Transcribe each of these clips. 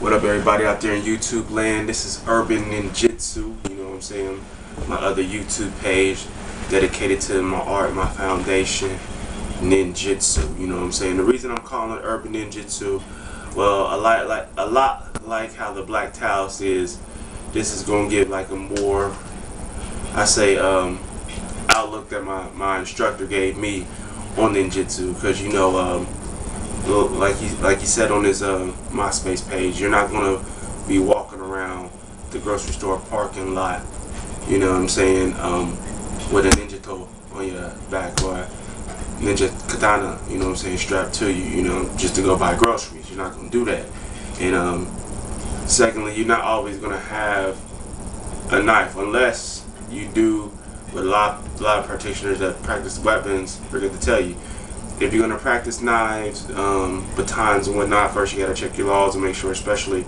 What up, everybody out there in YouTube land? This is Urban Ninjutsu, you know what I'm saying? My other YouTube page dedicated to my art, my foundation, Ninjutsu, you know what I'm saying? The reason I'm calling it Urban Ninjutsu, well, a lot like how the Black Taos is, this is going to give like a more, I say, outlook that my instructor gave me on Ninjutsu, because you know, like he said on his MySpace page, you're not gonna be walking around the grocery store parking lot, you know what I'm saying, with a ninjato on your back or ninja katana, you know what I'm saying, strapped to you, you know, just to go buy groceries. You're not gonna do that. And secondly, you're not always gonna have a knife unless you do what a lot of practitioners that practice weapons forget to tell you. If you're going to practice knives, batons and whatnot, first you got to check your laws and make sure, especially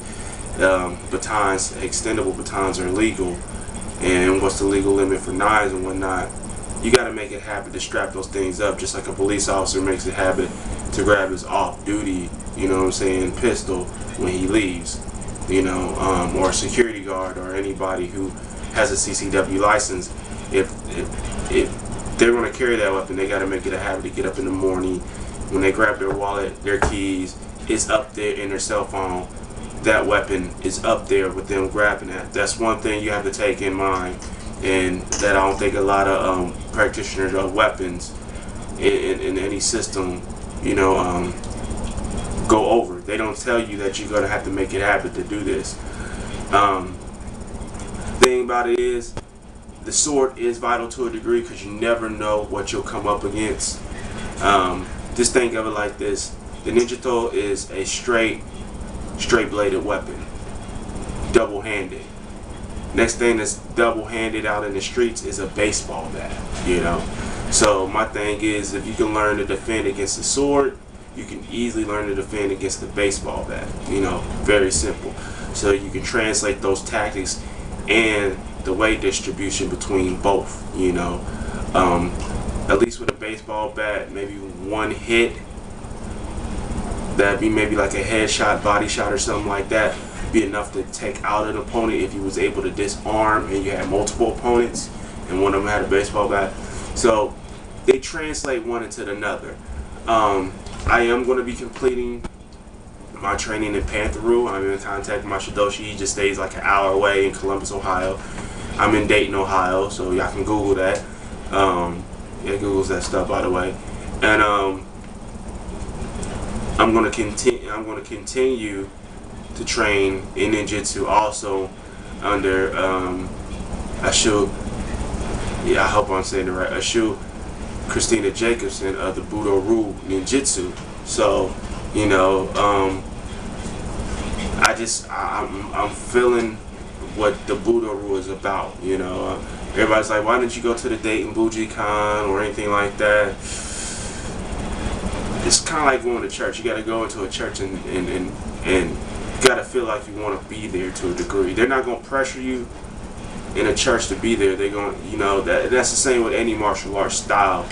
batons, extendable batons are illegal, and what's the legal limit for knives and whatnot. You got to make it a habit to strap those things up, just like a police officer makes it a habit to grab his off-duty, you know what I'm saying, pistol when he leaves, you know, or a security guard or anybody who has a CCW license. If they're going to carry that weapon, they got to make it a habit to get up in the morning. When they grab their wallet, their keys, it's up there in their cell phone. That weapon is up there with them grabbing that. That's one thing you have to take in mind, and that I don't think a lot of practitioners of weapons in any system, you know, go over. They don't tell you that you're going to have to make it a habit to do this. Thing about it is, the sword is vital to a degree, because you never know what you'll come up against. Just think of it like this: the Ninjutsu is a straight bladed weapon, double-handed. Next thing that's double-handed out in the streets is a baseball bat, you know. So my thing is, if you can learn to defend against the sword, you can easily learn to defend against the baseball bat, you know, very simple. So you can translate those tactics and the weight distribution between both, you know. At least with a baseball bat, maybe one hit, that'd be maybe like a headshot, body shot or something like that, be enough to take out an opponent if you was able to disarm and you had multiple opponents and one of them had a baseball bat. So they translate one into another. I am going to be completing my training in Panther. I'm in contact with my Shidoshi. He just stays like an hour away in Columbus, Ohio. I'm in Dayton, Ohio, so y'all can Google that. Yeah, Google's that stuff, by the way. And I'm gonna continue to train in Ninjutsu also under Ashu. Yeah, I hope I'm saying it right. Ashu Christina Jacobson of the Budo-Ryu Ninjutsu. So, you know, I'm feeling what the Budo-Ryu is about, you know. Everybody's like, why didn't you go to the Dayton Bujinkan or anything like that? It's kind of like going to church. You got to go into a church and you got to feel like you want to be there to a degree. They're not going to pressure you in a church to be there. They're going to, you know, that's the same with any martial arts style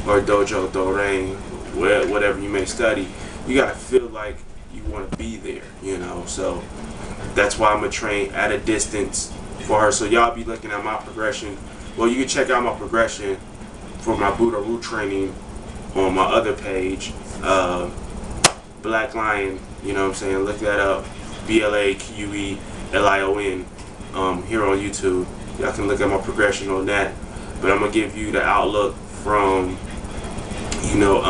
or dojo, dorain, whatever you may study. You got to feel like you want to be there, you know. So that's why I'm going to train at a distance for her. So y'all be looking at my progression. Well, you can check out my progression for my Budo-Ryu training on my other page, Black Lion, you know what I'm saying, look that up, BLAQUELION, here on YouTube. Y'all can look at my progression on that. But I'm going to give you the outlook from, you know,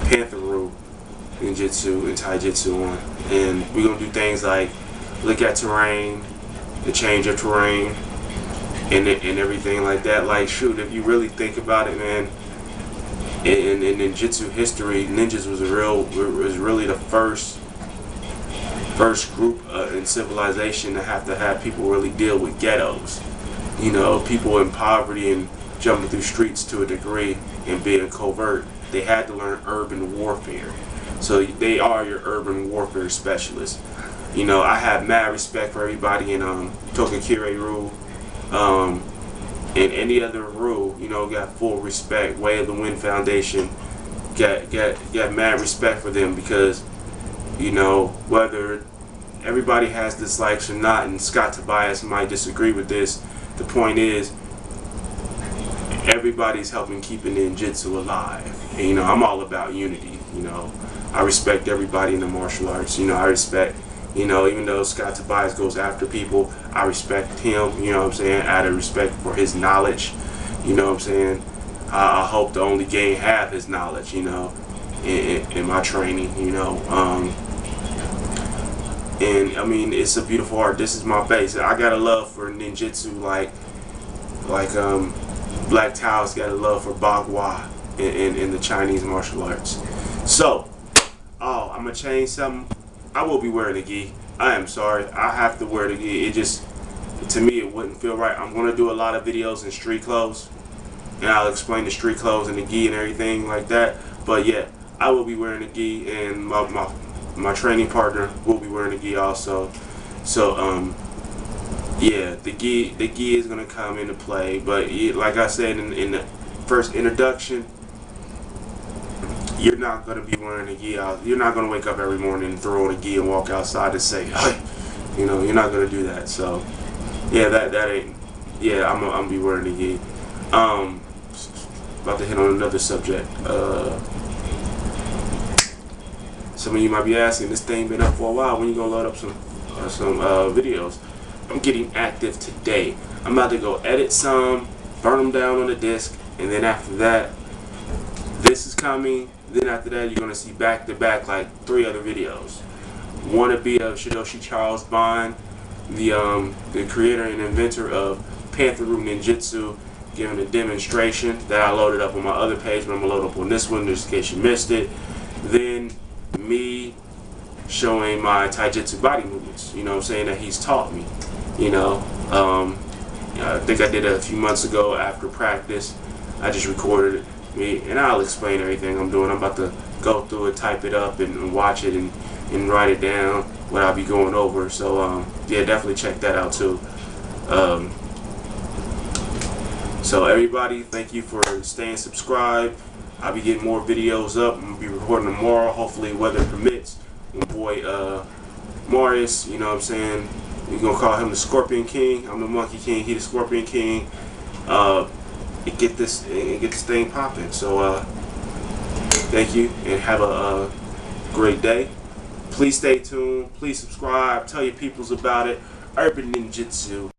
Panther Ninjutsu and Taijutsu on. And we're going to do things like look at terrain, the change of terrain, and everything like that. Like, shoot, if you really think about it, man, in ninjutsu history, ninjas was really the first group in civilization to have people really deal with ghettos. You know, people in poverty and jumping through streets to a degree and being covert. They had to learn urban warfare. So they are your urban warfare specialists. You know, I have mad respect for everybody in Tokakure-ryu, and any other rule, you know, got full respect. Way of the Wind Foundation, got mad respect for them, because, you know, whether everybody has dislikes or not, and Scott Tobias might disagree with this. The point is, everybody's helping keeping ninjutsu alive. And, you know, I'm all about unity. You know, I respect everybody in the martial arts. You know, I respect, you know, even though Scott Tobias goes after people, I respect him, you know what I'm saying, out of respect for his knowledge, you know what I'm saying. I hope to only gain half his knowledge, you know, in my training, you know. And I mean, it's a beautiful art. This is my base. I got a love for ninjutsu, like Black Tao's got a love for Bagua in the Chinese martial arts. So, oh, I'm gonna change something. I will be wearing a gi. I am sorry. I have to wear the gi. It just, to me, it wouldn't feel right. I'm gonna do a lot of videos in street clothes, and I'll explain the street clothes and the gi and everything like that. But yeah, I will be wearing a gi, and my training partner will be wearing a gi also. So yeah, the gi is gonna come into play. But like I said in the first introduction, you're not going to be wearing a gi out. You're not going to wake up every morning and throw on a gi and walk outside and say, hey, you know, you're not going to do that. So, yeah, that ain't, yeah, I'm going to be wearing a gi. About to hit on another subject. Some of you might be asking, this thing been up for a while. When you going to load up some videos? I'm getting active today. I'm about to go edit some, burn them down on the disc, and then after that, this is coming. Then after that, you're going to see back-to-back like 3 other videos. One to be of Shidoshi Charles Bond, the creator and inventor of Panther-Root Ninjutsu, giving a demonstration that I loaded up on my other page, but I'm going to load up on this one just in case you missed it. Then me showing my Taijutsu body movements, you know what I'm saying, that he's taught me. You know, I think I did it a few months ago after practice. I just recorded it. And I'll explain everything I'm doing. I'm about to go through it, type it up, and watch it and write it down what I'll be going over. So yeah, definitely check that out too. So everybody, thank you for staying subscribed. I'll be getting more videos up. I'm gonna be recording tomorrow, hopefully weather permits. My boy Marius, you know what I'm saying, we're gonna call him the Scorpion King. I'm the Monkey King, he the Scorpion King. Get this thing popping. So thank you and have a great day. Please stay tuned, please subscribe, tell your peoples about it. Urban Ninjutsu.